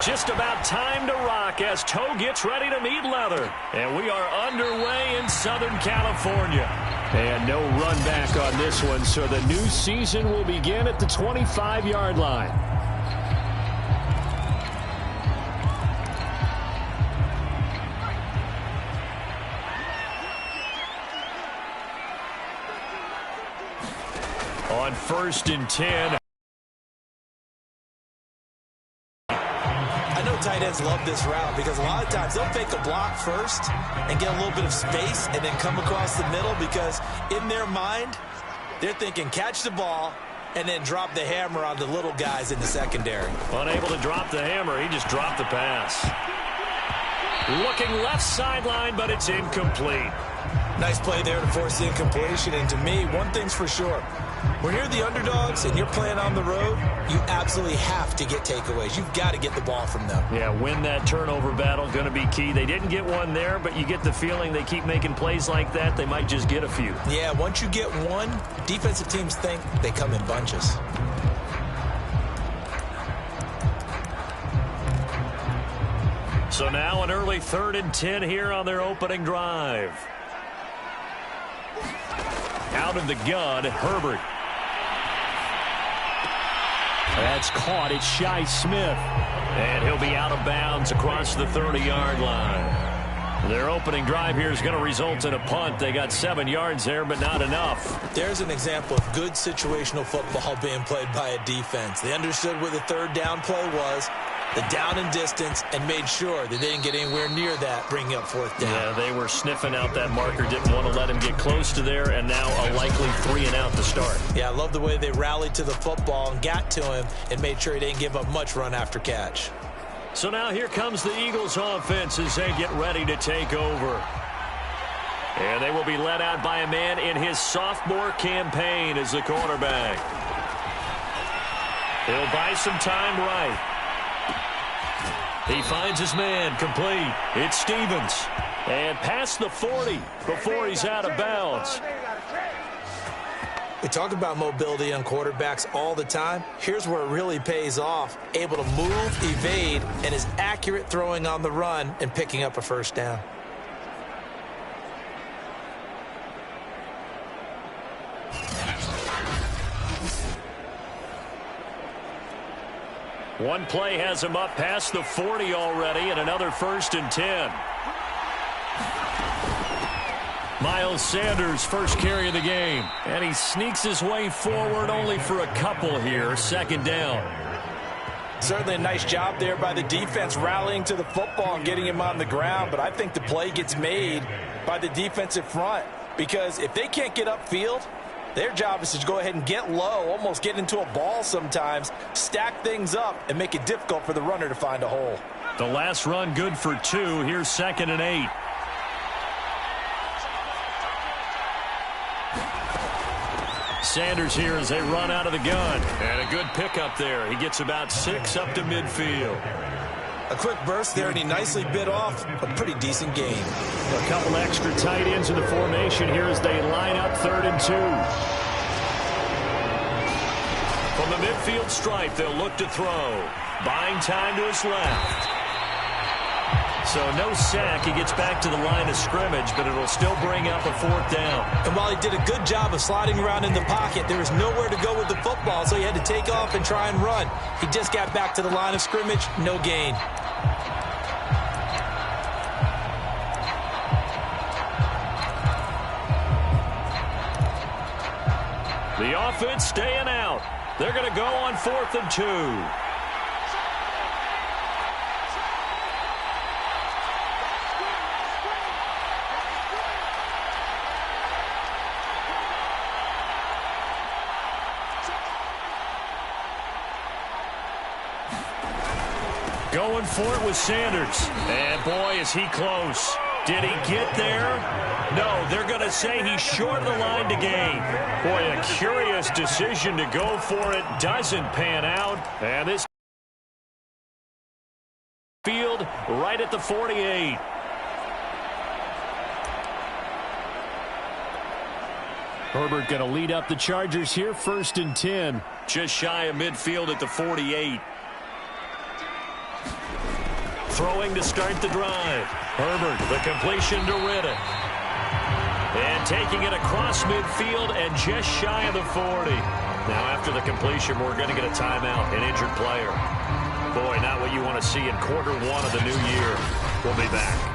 Just about time to rock as toe gets ready to meet leather. And we are underway in Southern California. And no run back on this one, so the new season will begin at the 25-yard line. On 1st and 10. I know tight ends love this route because a lot of times they'll fake a block first and get a little bit of space and then come across the middle because in their mind, they're thinking catch the ball and then drop the hammer on the little guys in the secondary. Unable to drop the hammer, he just dropped the pass. Looking left sideline, but it's incomplete. Nice play there to force the incompletion, and to me, one thing's for sure. When you're the underdogs and you're playing on the road, you absolutely have to get takeaways. You've got to get the ball from them. Yeah, win that turnover battle, going to be key. They didn't get one there, but you get the feeling they keep making plays like that, they might just get a few. Yeah, once you get one, defensive teams think they come in bunches. So now an early 3rd and 10 here on their opening drive. Out of the gun, Herbert. That's caught. It's Shi Smith. And he'll be out of bounds across the 30-yard line. Their opening drive here is going to result in a punt. They got 7 yards there, but not enough. There's an example of good situational football being played by a defense. They understood where the 3rd down play was, the down and distance, and made sure that they didn't get anywhere near that, bringing up 4th down. Yeah, they were sniffing out that marker, didn't want to let him get close to there, and now a likely 3 and out to start. Yeah, I love the way they rallied to the football and got to him and made sure he didn't give up much run after catch. So now here comes the Eagles offense as they get ready to take over. And they will be led out by a man in his sophomore campaign as the quarterback. He'll buy some time right. He finds his man complete. It's Stevens. And past the 40 before he's out of bounds. We talk about mobility on quarterbacks all the time. Here's where it really pays off. Able to move, evade, and is accurate throwing on the run and picking up a 1st down. One play has him up past the 40 already, and another 1st and 10. Miles Sanders, first carry of the game. And he sneaks his way forward only for a couple here. 2nd down. Certainly a nice job there by the defense rallying to the football and getting him on the ground. But I think the play gets made by the defensive front. Because if they can't get upfield, their job is to go ahead and get low, almost get into a ball sometimes, stack things up, and make it difficult for the runner to find a hole. The last run good for 2. Here's 2nd and 8. Sanders here as they run out of the gun. And a good pickup there. He gets about 6 up to midfield. A quick burst there, and he nicely bit off a pretty decent gain. A couple extra tight ends in the formation here as they line up 3rd and 2. From the midfield stripe, they'll look to throw. Buying time to his left. So no sack. He gets back to the line of scrimmage, but it'll still bring up a 4th down. And while he did a good job of sliding around in the pocket, there was nowhere to go with the football, so he had to take off and try and run. He just got back to the line of scrimmage, no gain. The offense staying out. They're going to go on 4th and 2. Going for it with Sanders. And boy, is he close. Did he get there? No, they're going to say he's short of the line to gain. Boy, a curious decision to go for it. Doesn't pan out. And this field right at the 48. Herbert going to lead up the Chargers here, 1st and 10. Just shy of midfield at the 48. throwing to start the drive. Herbert, the completion to Riddick. And taking it across midfield and just shy of the 40. Now, after the completion, we're going to get a timeout, an injured player. Boy, not what you want to see in quarter one of the new year. We'll be back.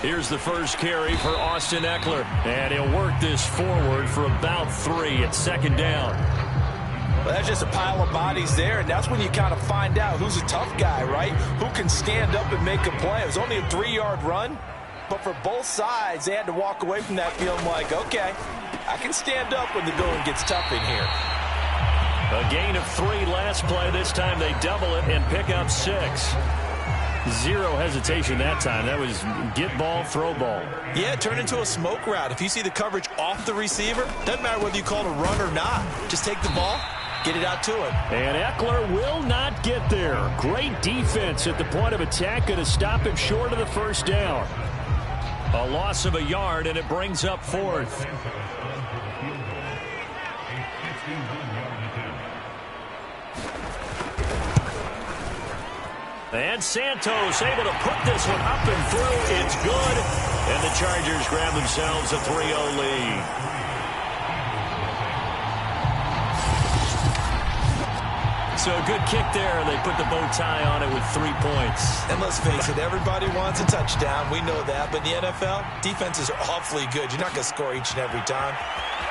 Here's the first carry for Austin Ekeler. And he'll work this forward for about 3. It's second down. Well, that's just a pile of bodies there, and that's when you kind of find out who's a tough guy, right? Who can stand up and make a play. It was only a 3-yard run, but for both sides, they had to walk away from that feeling like, okay, I can stand up when the going gets tough in here. A gain of 3 last play. This time they double it and pick up 6. Zero hesitation that time. That was get ball, throw ball. Yeah, it turned into a smoke route. If you see the coverage off the receiver, doesn't matter whether you call it a run or not. Just take the ball, get it out to him. And Ekeler will not get there. Great defense at the point of attack. Going to stop him short of the first down. A loss of a yard, and it brings up 4th. And Santos able to put this one up and through. It's good. And the Chargers grab themselves a 3-0 lead. So a good kick there. They put the bow tie on it with 3 points. And let's face it, everybody wants a touchdown. We know that. But in the NFL, defenses are awfully good. You're not going to score each and every time.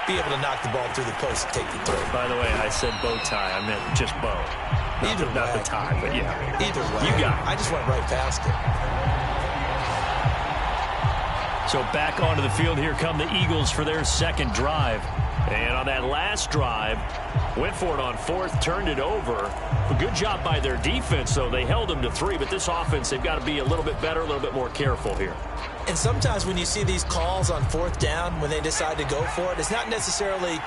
Be able to knock the ball through the post and take the throw. By the way, I said bow tie. I meant just bow. Not the tie, but yeah. Either way. You got it. I just went right past it. So back onto the field, here come the Eagles for their second drive. And on that last drive, went for it on 4th, turned it over. A good job by their defense, though. They held them to 3, but this offense, they've got to be a little bit better, a little bit more careful here. And sometimes when you see these calls on 4th down, when they decide to go for it, it's not necessarily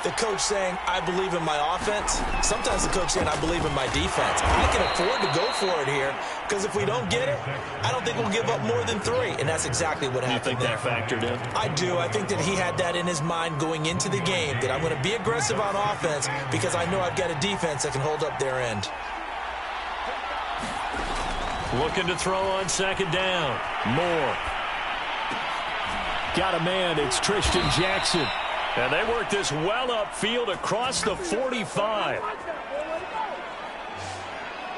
the coach saying, I believe in my offense. Sometimes the coach saying, I believe in my defense. I can afford to go for it here because if we don't get it, I don't think we'll give up more than 3. And that's exactly what happened there. You think that factored in? I do. I think that he had that in his mind going into the game, that I'm going to be aggressive on offense because I know I've got a defense that can hold up their end. Looking to throw on second down. Moore. Got a man. It's Tristan Jackson. And they work this well upfield across the 45.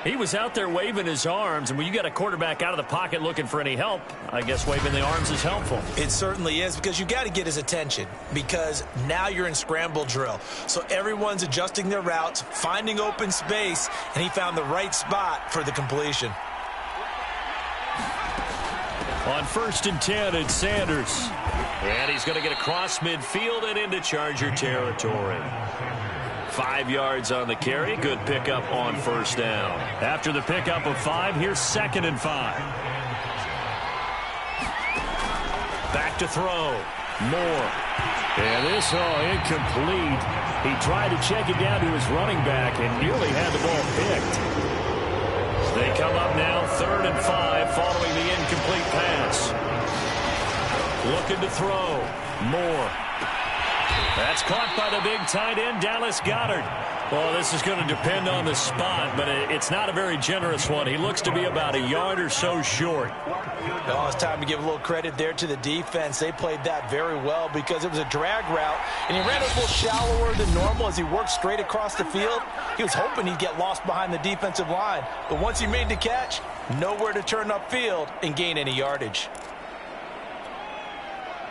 He was out there waving his arms, and when you got a quarterback out of the pocket looking for any help, I guess waving the arms is helpful. It certainly is, because you got to get his attention, because now you're in scramble drill. So everyone's adjusting their routes, finding open space, and he found the right spot for the completion. On 1st and 10, it's Sanders. And he's going to get across midfield and into Charger territory. 5 yards on the carry. Good pickup on first down. After the pickup of 5, here's 2nd and 5. Back to throw. Moore. And this, incomplete. He tried to check it down to his running back and nearly had the ball picked. They come up now 3rd and 5 following the incomplete pass. Looking to throw. Moore. That's caught by the big tight end, Dallas Goedert. Well, this is going to depend on the spot, but it's not a very generous one. He looks to be about a yard or so short. Well, it's time to give a little credit there to the defense. They played that very well because it was a drag route, and he ran a little shallower than normal as he worked straight across the field. He was hoping he'd get lost behind the defensive line, but once he made the catch, nowhere to turn upfield and gain any yardage.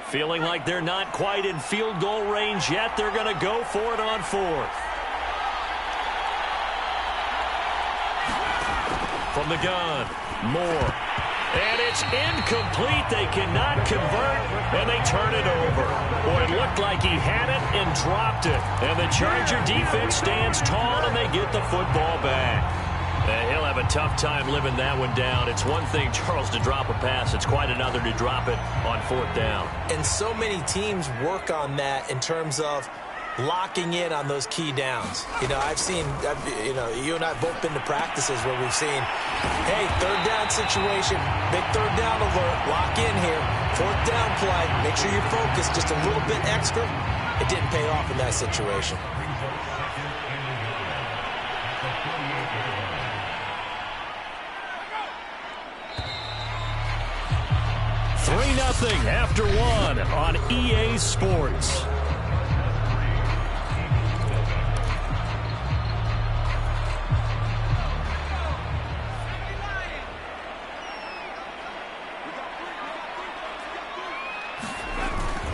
Feeling like they're not quite in field goal range yet. They're going to go for it on 4th. From the gun, Moore. And it's incomplete. They cannot convert, and they turn it over. Boy, it looked like he had it and dropped it. And the Charger defense stands tall, and they get the football back. He'll have a tough time living that one down. It's one thing, Charles, to drop a pass. It's quite another to drop it on 4th down. And so many teams work on that in terms of locking in on those key downs. You know, you and I have both been to practices where we've seen, hey, third down situation, big third down alert, lock in here, fourth down play, make sure you're focused just a little bit extra. It didn't pay off in that situation. 3-0 after one on EA Sports.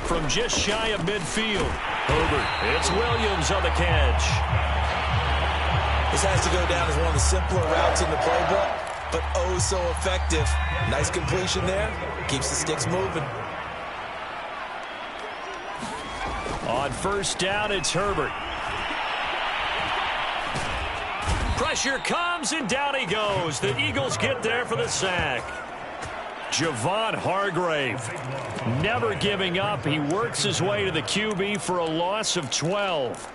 From just shy of midfield, Herbert. It's Williams on the catch. This has to go down as one of the simpler routes in the playbook, but oh so effective. Nice completion there. Keeps the sticks moving. On first down, it's Herbert. Pressure comes, and down he goes. The Eagles get there for the sack. Javon Hargrave, never giving up. He works his way to the QB for a loss of 12.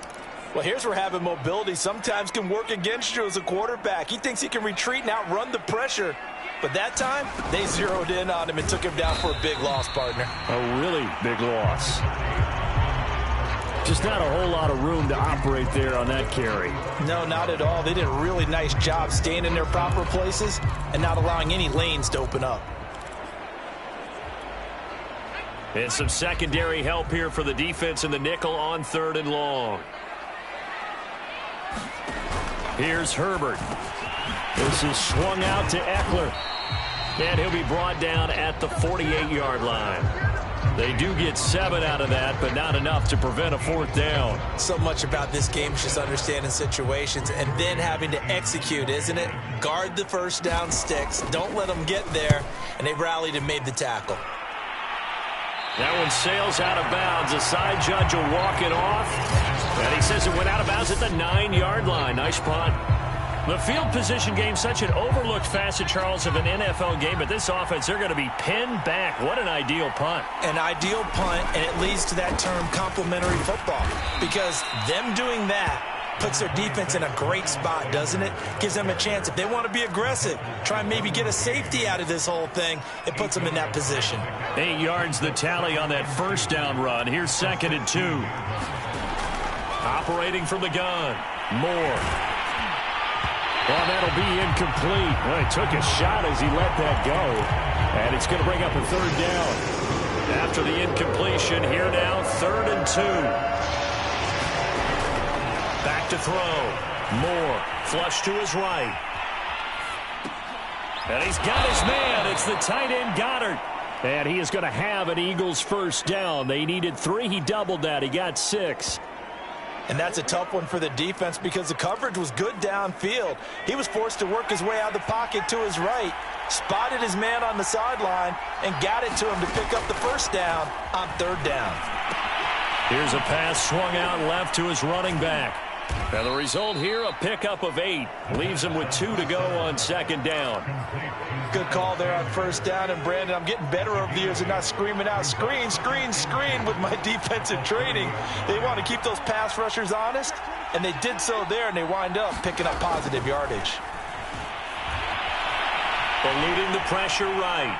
Well, here's where having mobility sometimes can work against you as a quarterback. He thinks he can retreat and outrun the pressure. But that time, they zeroed in on him and took him down for a big loss, partner. A really big loss. Just not a whole lot of room to operate there on that carry. No, not at all. They did a really nice job staying in their proper places and not allowing any lanes to open up. And some secondary help here for the defense in the nickel on 3rd and long. Here's Herbert. This is swung out to Eckler. And he'll be brought down at the 48-yard line. They do get 7 out of that, but not enough to prevent a 4th down. So much about this game is just understanding situations and then having to execute, isn't it? Guard the first down sticks. Don't let them get there. And they rallied and made the tackle. That one sails out of bounds. The side judge will walk it off. And he says it went out of bounds at the 9-yard line. Nice punt. The field position game, such an overlooked facet, Charles, of an NFL game. But this offense, they're going to be pinned back. What an ideal punt. An ideal punt, and it leads to that term complementary football. Because them doing that puts their defense in a great spot, doesn't it? Gives them a chance. If they want to be aggressive, try and maybe get a safety out of this whole thing, it puts them in that position. 8 yards the tally on that first down run. Here's 2nd and 2. Operating from the gun. Moore. Well, that'll be incomplete. Well, he took a shot as he let that go. And it's going to bring up a 3rd down. After the incompletion, here now, 3rd and 2. Back to throw. Moore, flush to his right. And he's got his man. It's the tight end, Goddard. And he is going to have an Eagles first down. They needed 3. He doubled that. He got 6. And that's a tough one for the defense because the coverage was good downfield. He was forced to work his way out of the pocket to his right, spotted his man on the sideline, and got it to him to pick up the first down on 3rd down. Here's a pass swung out left to his running back. And the result here, a pickup of 8. Leaves him with 2 to go on 2nd down. Good call there on first down. And, Brandon, I'm getting better over the years and not screaming out, screen, screen, screen with my defensive training. They want to keep those pass rushers honest, and they did so there, and they wind up picking up positive yardage. Eluding the pressure right.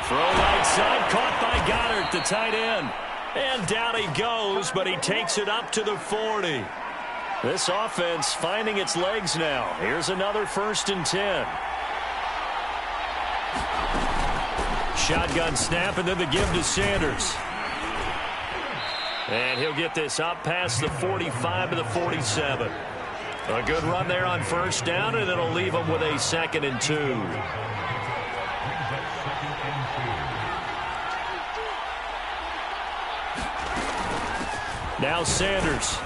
Throw right side, caught by Goddard, the tight end. And down he goes, but he takes it up to the 40. This offense finding its legs now. Here's another 1st and 10. Shotgun snap, and then the give to Sanders. And he'll get this up past the 45 to the 47. A good run there on first down, and it'll leave him with a 2nd and 2. Now Sanders.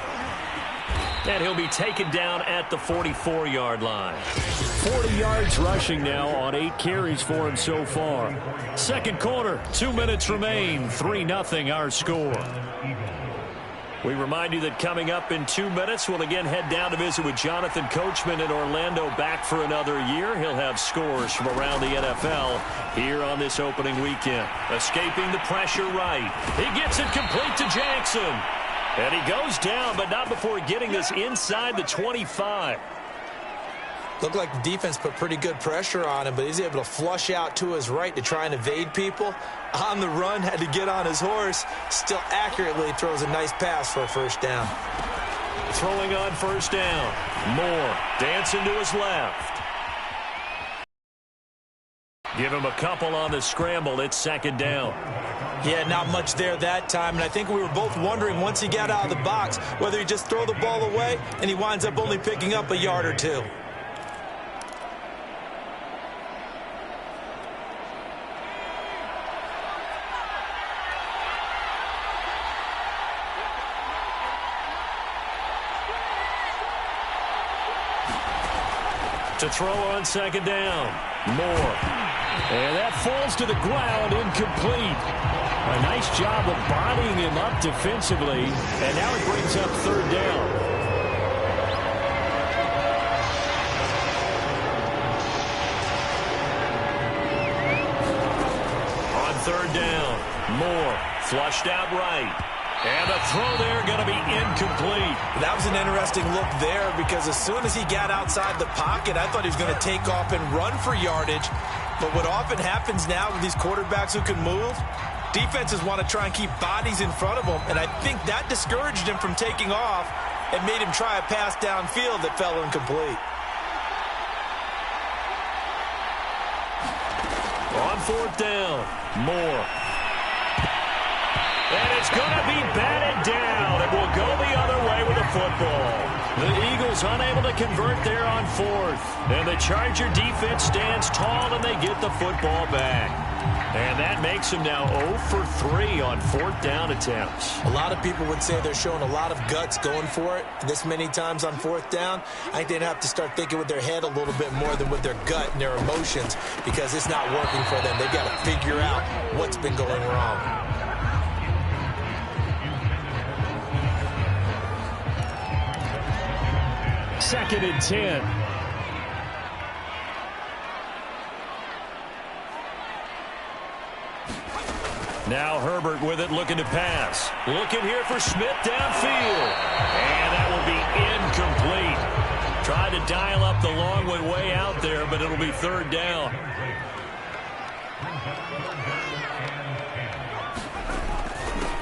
And he'll be taken down at the 44-yard line. 40 yards rushing now on 8 carries for him so far. 2nd quarter, 2 minutes remain. 3-0 our score. We remind you that coming up in 2 minutes, we'll again head down to visit with Jonathan Coachman in Orlando, back for another year. He'll have scores from around the NFL here on this opening weekend. Escaping the pressure right. He gets it complete to Jackson. And he goes down, but not before getting this inside the 25. Looked like the defense put pretty good pressure on him, but he's able to flush out to his right to try and evade people. On the run, had to get on his horse. Still accurately throws a nice pass for a first down. Throwing on first down. Moore dancing to his left. Give him a couple on the scramble. It's second down. Yeah, not much there that time, and I think we were both wondering once he got out of the box whether he'd just throw the ball away and he winds up only picking up a yard or two. To throw on second down. Moore. And that falls to the ground, incomplete. A nice job of bodying him up defensively. And now it brings up third down. On third down, Moore flushed out right. And the throw there going to be incomplete. That was an interesting look there because as soon as he got outside the pocket, I thought he was going to take off and run for yardage. But what often happens now with these quarterbacks who can move, defenses want to try and keep bodies in front of them, and I think that discouraged him from taking off and made him try a pass downfield that fell incomplete. On fourth down, Moore. And it's going to be batted down. It will go the other way with the football. The Eagles unable to convert there on fourth. And the Charger defense stands tall and they get the football back. And that makes them now 0 for 3 on fourth down attempts. A lot of people would say they're showing a lot of guts going for it this many times on fourth down. I think they'd have to start thinking with their head a little bit more than with their gut and their emotions because it's not working for them. They've got to figure out what's been going wrong. Second and 10. Now Herbert with it, looking to pass. Looking here for Smith downfield. And that will be incomplete. Tried to dial up the long way out there, but it'll be third down.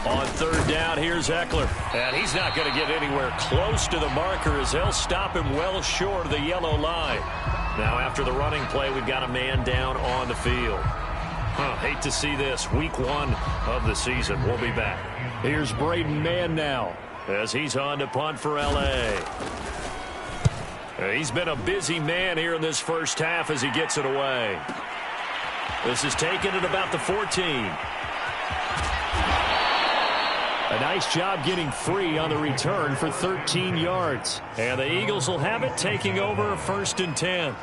On third down, here's Eckler. And he's not going to get anywhere close to the marker as they'll stop him well short of the yellow line. Now after the running play, we've got a man down on the field. Hate to see this. Week 1 of the season. We'll be back. Here's Braden Mann now as he's on to punt for L.A. He's been a busy man here in this first half as he gets it away. This is taken at about the 14. A nice job getting free on the return for 13 yards. And the Eagles will have it, taking over first and 10.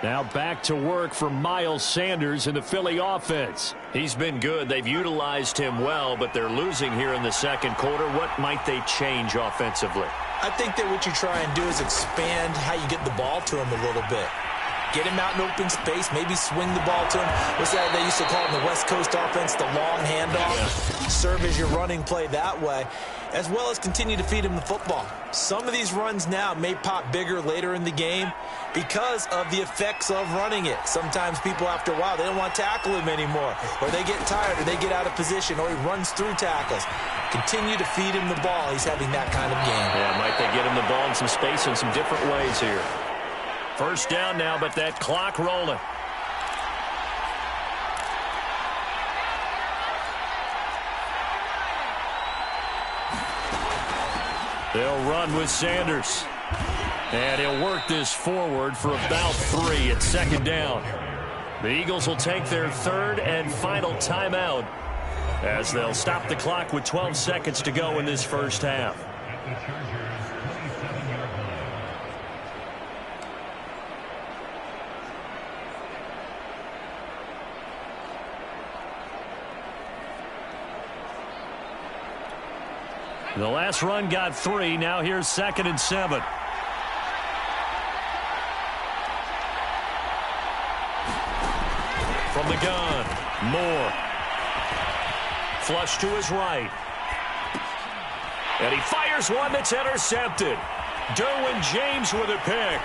Now back to work for Miles Sanders in the Philly offense. He's been good. They've utilized him well, but they're losing here in the second quarter. What might they change offensively? I think that what you try and do is expand how you get the ball to him a little bit. Get him out in open space, maybe swing the ball to him. What's that they used to call in the West Coast offense, the long handoff? Yeah. Serve as your running play that way, as well as continue to feed him the football. Some of these runs now may pop bigger later in the game because of the effects of running it. Sometimes people, after a while, they don't want to tackle him anymore, or they get tired, or they get out of position, or he runs through tackles. Continue to feed him the ball. He's having that kind of game. Yeah, might they get him the ball in some space in some different ways here. First down now, but that clock rolling. They'll run with Sanders. And he'll work this forward for about 3 at second down. The Eagles will take their third and final timeout as they'll stop the clock with 12 seconds to go in this first half. The last run got 3. Now here's second and 7. From the gun, Moore. Flush to his right. And he fires one that's intercepted. Derwin James with a pick.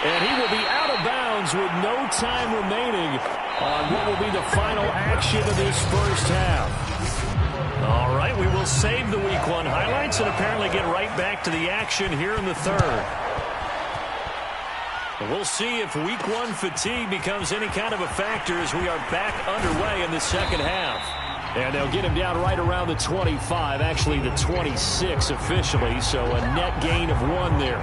And he will be out of bounds with no time remaining on what will be the final action of this first half. All right, we will save the Week 1 highlights and apparently get right back to the action here in the third. We'll see if Week 1 fatigue becomes any kind of a factor as we are back underway in the second half. And they'll get him down right around the 25, actually the 26 officially, so a net gain of 1 there.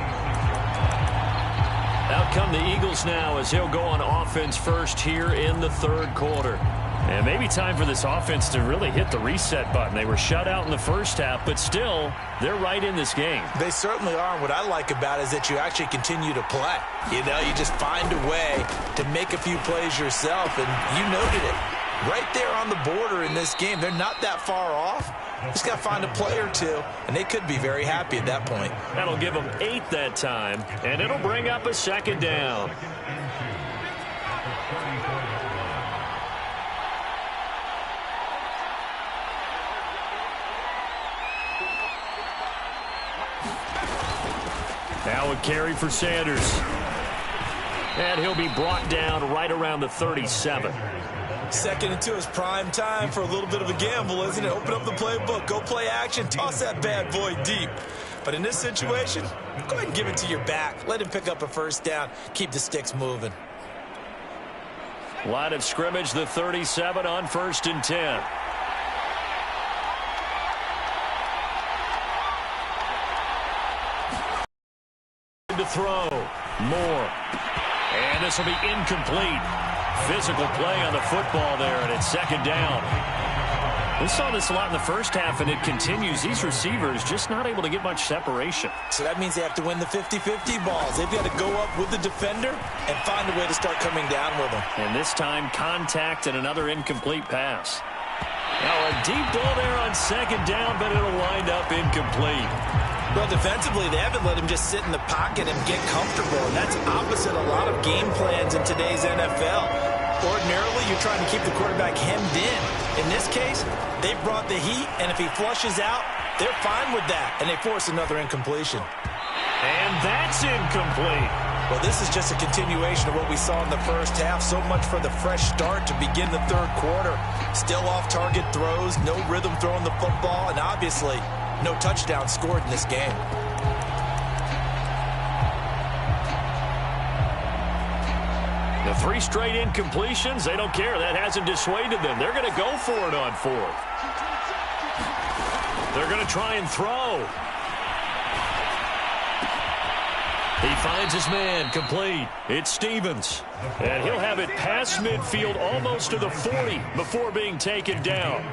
Out come the Eagles now as he'll go on offense first here in the third quarter. And maybe time for this offense to really hit the reset button. They were shut out in the first half, but still, they're right in this game. They certainly are. And what I like about it is that you actually continue to play. You know, you just find a way to make a few plays yourself, and you noted it. Right there on the border in this game. They're not that far off. Just got to find a play or two, and they could be very happy at that point. That'll give them 8 that time, and it'll bring up a second down. Now a carry for Sanders. And he'll be brought down right around the 37. 2nd and 2 is prime time for a little bit of a gamble, isn't it? Open up the playbook, go play action, toss that bad boy deep. But in this situation, go ahead and give it to your back. Let him pick up a first down. Keep the sticks moving. Line of scrimmage, the 37 on 1st and 10. To throw. Moore. And this will be incomplete. Physical play on the football there, and it's second down. We saw this a lot in the first half, and it continues. These receivers just not able to get much separation. So that means they have to win the 50-50 balls. They've got to go up with the defender and find a way to start coming down with them. And this time, contact and another incomplete pass. Now a deep ball there on second down, but it'll wind up incomplete. Well, defensively, they haven't let him just sit in the pocket and get comfortable, and that's opposite a lot of game plans in today's NFL. Ordinarily, you're trying to keep the quarterback hemmed in. In this case, they brought the heat, and if he flushes out, they're fine with that, and they force another incompletion. And that's incomplete. Well, this is just a continuation of what we saw in the first half. So much for the fresh start to begin the third quarter. Still off-target throws, no rhythm throwing the football, and obviously no touchdown scored in this game. The 3 straight incompletions, they don't care. That hasn't dissuaded them. They're going to go for it on 4th. They're going to try and throw. He finds his man, complete. It's Stevens. And he'll have it past midfield almost to the 40 before being taken down.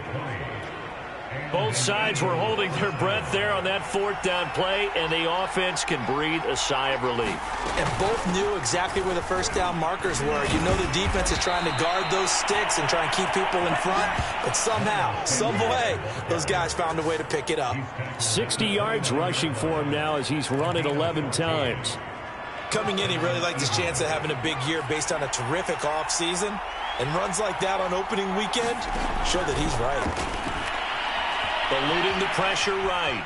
Both sides were holding their breath there on that 4th down play, and the offense can breathe a sigh of relief. And both knew exactly where the first down markers were. You know the defense is trying to guard those sticks and try and keep people in front, but somehow, some way, those guys found a way to pick it up. 60 yards rushing for him now as he's run it 11 times. Coming in, he really liked his chance of having a big year based on a terrific offseason, and runs like that on opening weekend show that he's right. Eluding the pressure right.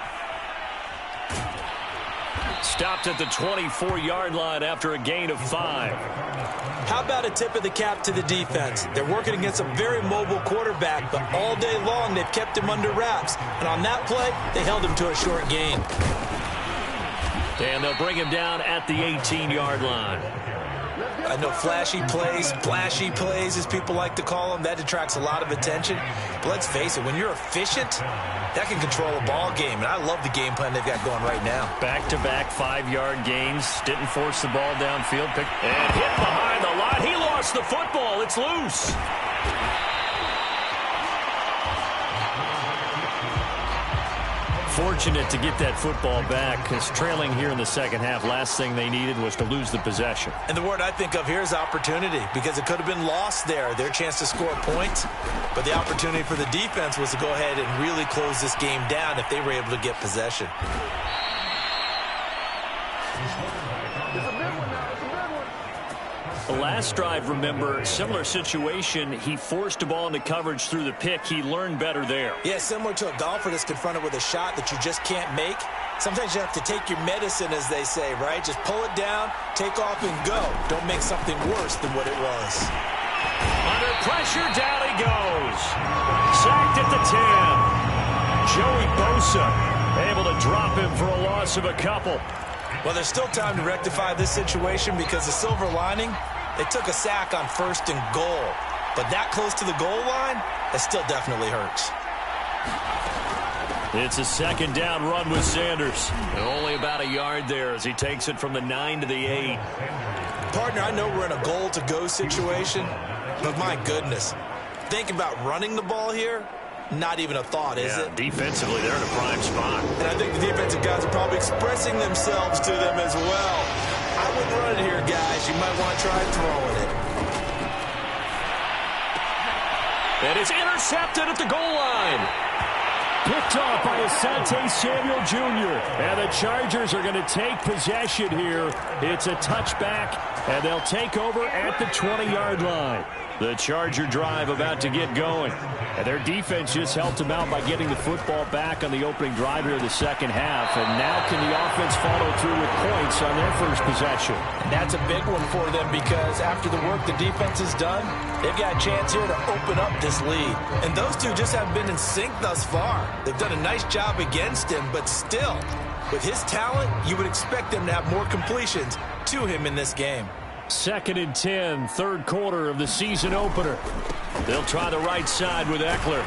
Stopped at the 24-yard line after a gain of 5. How about a tip of the cap to the defense? They're working against a very mobile quarterback, but all day long they've kept him under wraps. And on that play, they held him to a short gain. And they'll bring him down at the 18-yard line. I know flashy plays, splashy plays, as people like to call them, that attracts a lot of attention. But let's face it, when you're efficient, that can control a ball game. And I love the game plan they've got going right now. Back-to-back 5-yard gains. Didn't force the ball downfield. And hit behind the line. He lost the football. It's loose. Fortunate to get that football back, because trailing here in the second half, last thing they needed was to lose the possession. And the word I think of here is opportunity, because it could have been lost there, their chance to score points. But the opportunity for the defense was to go ahead and really close this game down if they were able to get possession. The last drive, remember, similar situation. He forced a ball into coverage through the pick. He learned better there. Yeah, similar to a golfer that's confronted with a shot that you just can't make. Sometimes you have to take your medicine, as they say, right? Just pull it down, take off, and go. Don't make something worse than what it was. Under pressure, down he goes. Sacked at the 10. Joey Bosa able to drop him for a loss of a couple. Well, there's still time to rectify this situation because the silver lining, they took a sack on 1st and goal. But that close to the goal line, it still definitely hurts. It's a 2nd down run with Sanders. And only about a yard there as he takes it from the 9 to the 8. Partner, I know we're in a goal-to-go situation, but my goodness, think about running the ball here. Not even a thought, is it? Defensively, they're in a prime spot. And I think the defensive guys are probably expressing themselves to them as well. I wouldn't run it here, guys. You might want to try throwing it. And it's intercepted at the goal line. Picked off by Asante Samuel Jr. And the Chargers are going to take possession here. It's a touchback, and they'll take over at the 20-yard line. The Charger drive about to get going. And their defense just helped them out by getting the football back on the opening drive here in the second half. And now can the offense follow through with points on their first possession? And that's a big one for them because after the work the defense has done, they've got a chance here to open up this lead. And those two just haven't been in sync thus far. They've done a nice job against him, but still, with his talent, you would expect them to have more completions to him in this game. 2nd and 10, 3rd quarter of the season opener. They'll try the right side with Eckler.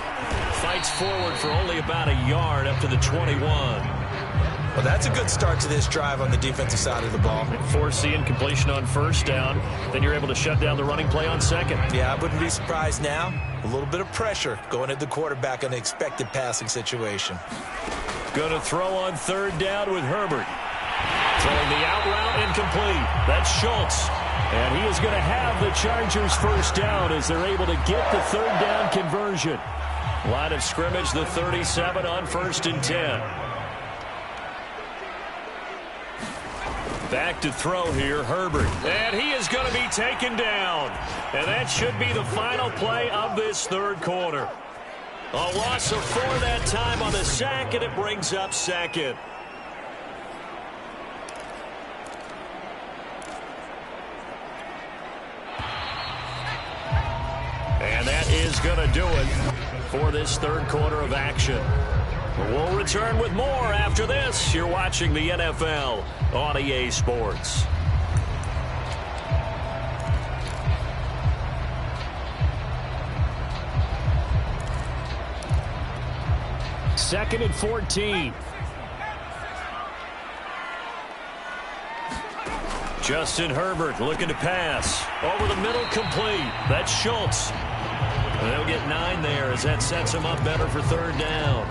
Fights forward for only about a yard up to the 21. Well, that's a good start to this drive on the defensive side of the ball. Force the incompletion on 1st down. Then you're able to shut down the running play on 2nd. Yeah, I wouldn't be surprised now. A little bit of pressure going at the quarterback on the expected passing situation. Going to throw on 3rd down with Herbert. Throwing the out route incomplete. That's Schultz. And he is going to have the Chargers 1st down as they're able to get the 3rd down conversion. Line of scrimmage, the 37 on 1st and 10. Back to throw here, Herbert. And he is going to be taken down. And that should be the final play of this 3rd quarter. A loss of 4 that time on the sack, and it brings up 2nd. And that is going to do it for this 3rd quarter of action. We'll return with more after this. You're watching the NFL on EA Sports. Second and 14. Justin Herbert looking to pass. Over the middle, complete. That's Schultz. And they'll get 9 there as that sets them up better for 3rd down.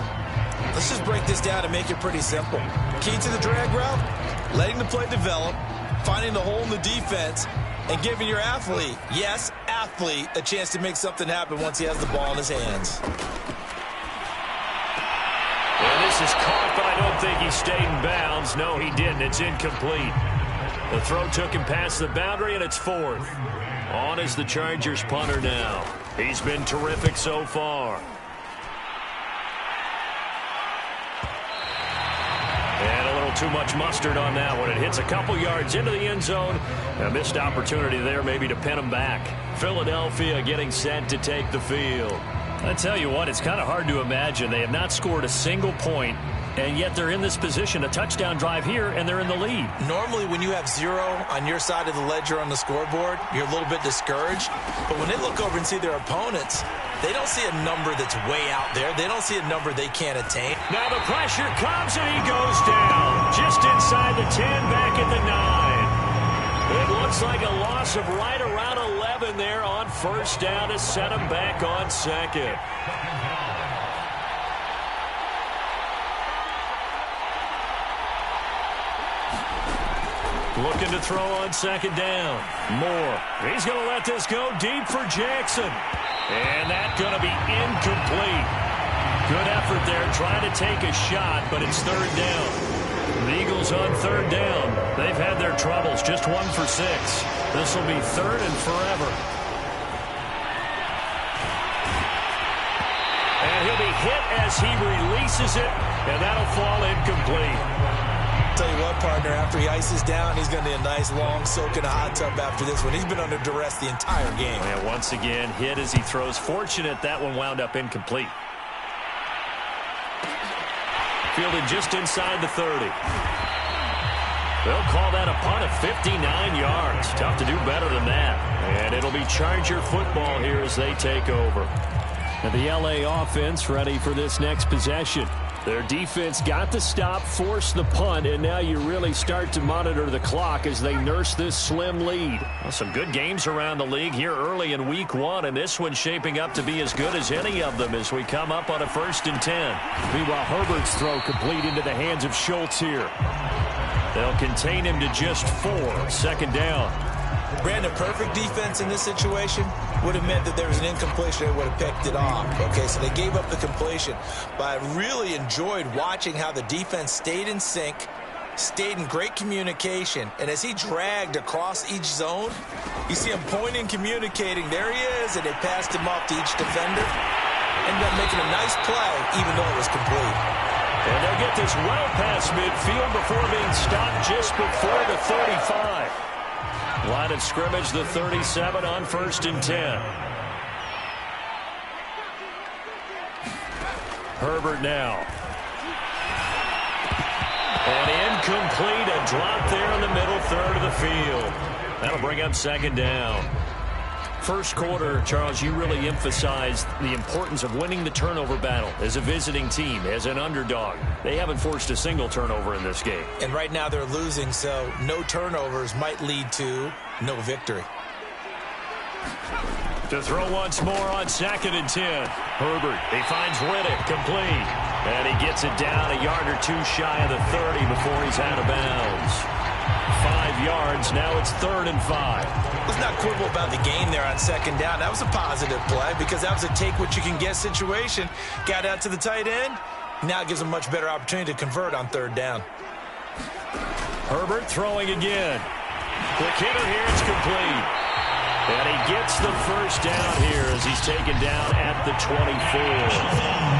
Let's just break this down and make it pretty simple. Key to the drag route, letting the play develop, finding the hole in the defense, and giving your athlete, yes, athlete, a chance to make something happen once he has the ball in his hands. And this is caught, but I don't think he stayed in bounds. No, he didn't. It's incomplete. The throw took him past the boundary, and it's 4th. On is the Chargers punter now. He's been terrific so far. And a little too much mustard on that one. It hits a couple yards into the end zone. A missed opportunity there maybe to pin him back. Philadelphia getting set to take the field. I tell you what, it's kind of hard to imagine. They have not scored a single point, and yet they're in this position, a touchdown drive here, and they're in the lead. Normally, when you have 0 on your side of the ledger on the scoreboard, you're a little bit discouraged. But when they look over and see their opponents, they don't see a number that's way out there. They don't see a number they can't attain. Now the pressure comes, and he goes down. Just inside the 10, back at the 9. It looks like a loss of right around 11 there on 1st down to set him back on 2nd. Looking to throw on 2nd down. Moore. He's going to let this go deep for Jackson. And that's going to be incomplete. Good effort there trying to take a shot, but it's 3rd down. The Eagles on third down. They've had their troubles, just 1 for 6. This will be third and forever. And he'll be hit as he releases it, and that'll fall incomplete. Tell you what, partner, after he ices down, he's going to need a nice long soak in a hot tub after this one. He's been under duress the entire game. And once again, hit as he throws. Fortunate that one wound up incomplete. Fielded just inside the 30. They'll call that a punt of 59 yards. Tough to do better than that. And it'll be Charger football here as they take over. And the LA offense ready for this next possession. Their defense got the stop, forced the punt, and now you really start to monitor the clock as they nurse this slim lead. Well, some good games around the league here early in week 1, and this one's shaping up to be as good as any of them as we come up on a 1st and 10. Meanwhile, Herbert's throw complete into the hands of Schultz here. They'll contain him to just 4, 2nd down. Brandon, perfect defense in this situation would have meant that there was an incompletion and would have picked it off. Okay, so they gave up the completion. But I really enjoyed watching how the defense stayed in sync, stayed in great communication, and as he dragged across each zone, you see him pointing, communicating. There he is, and they passed him off to each defender. Ended up making a nice play, even though it was complete. And they'll get this well past midfield before being stopped just before the 35. Line of scrimmage, the 37 on 1st and 10. Herbert now. And incomplete, a drop there in the middle third of the field. That'll bring up 2nd down. First quarter, Charles, you really emphasized the importance of winning the turnover battle as a visiting team, as an underdog. They haven't forced a single turnover in this game. And right now they're losing, so no turnovers might lead to no victory. To throw once more on 2nd and 10. Herbert, he finds Riddick, complete. And he gets it down a yard or 2 shy of the 30 before he's out of bounds. 5 yards, now it's 3rd and 5. Let's not quibble about the game there on 2nd down. That was a positive play because that was a take-what-you-can-get situation. Got out to the tight end. Now it gives them a much better opportunity to convert on 3rd down. Herbert throwing again. Quick hitter here, it's complete. And he gets the 1st down here as he's taken down at the 24.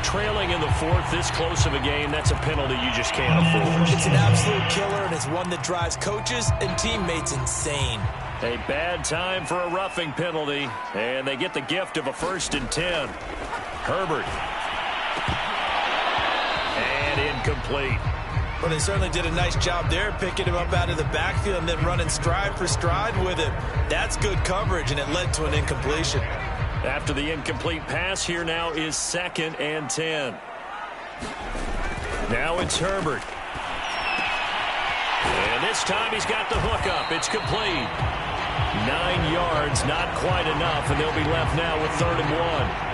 Trailing in the 4th, this close of a game, that's a penalty you just can't afford. It's an absolute killer, and it's one that drives coaches and teammates insane. A bad time for a roughing penalty, and they get the gift of a 1st and 10. Herbert. And incomplete. Well, they certainly did a nice job there, picking him up out of the backfield and then running stride for stride with him. That's good coverage, and it led to an incompletion. After the incomplete pass, here now is 2nd and 10. Now it's Herbert. And this time he's got the hook up. It's complete. 9 yards, not quite enough, and they'll be left now with 3rd and 1.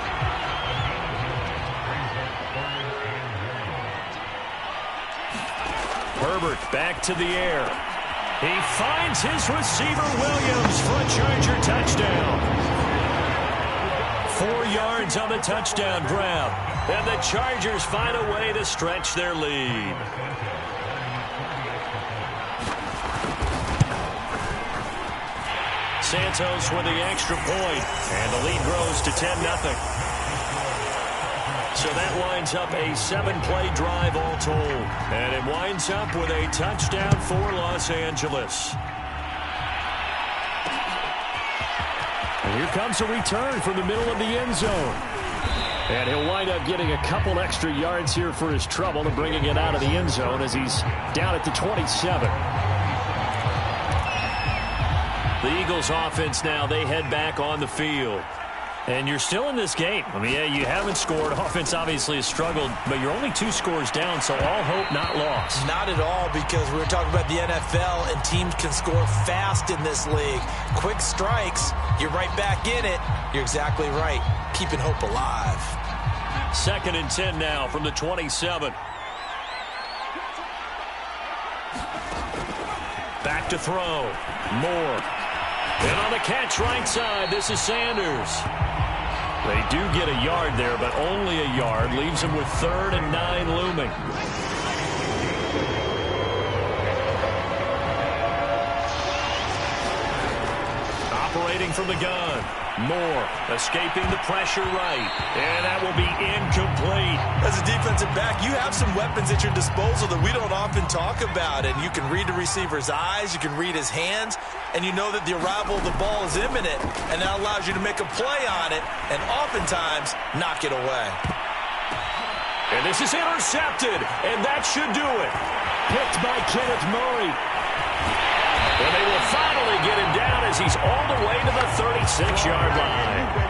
Herbert back to the air. He finds his receiver, Williams, for a Charger touchdown. 4 yards on the touchdown grab. And the Chargers find a way to stretch their lead. Santos with the extra point. And the lead grows to 10-0. So that winds up a 7-play drive all told. And it winds up with a touchdown for Los Angeles. And here comes a return from the middle of the end zone. And he'll wind up getting a couple extra yards here for his trouble and bringing it out of the end zone as he's down at the 27. The Eagles offense now, they head back on the field. And you're still in this game. I mean, yeah, you haven't scored. Offense obviously has struggled, but you're only 2 scores down, so all hope not lost. Not at all, because we were talking about the NFL, and teams can score fast in this league. Quick strikes, you're right back in it. You're exactly right. Keeping hope alive. 2nd and 10 now from the 27. Back to throw. Moore. And on the catch right side, this is Sanders. They do get a yard there, but only a yard. Leaves them with 3rd and 9 looming. Operating from the gun. Moore escaping the pressure right. And that will be incomplete. As a defensive back, you have some weapons at your disposal that we don't often talk about. And you can read the receiver's eyes. You can read his hands. And you know that the arrival of the ball is imminent. And that allows you to make a play on it and oftentimes knock it away. And this is intercepted. And that should do it. Picked by Kenneth Murray. And they will finally get him down as he's all the way to the 36-yard line.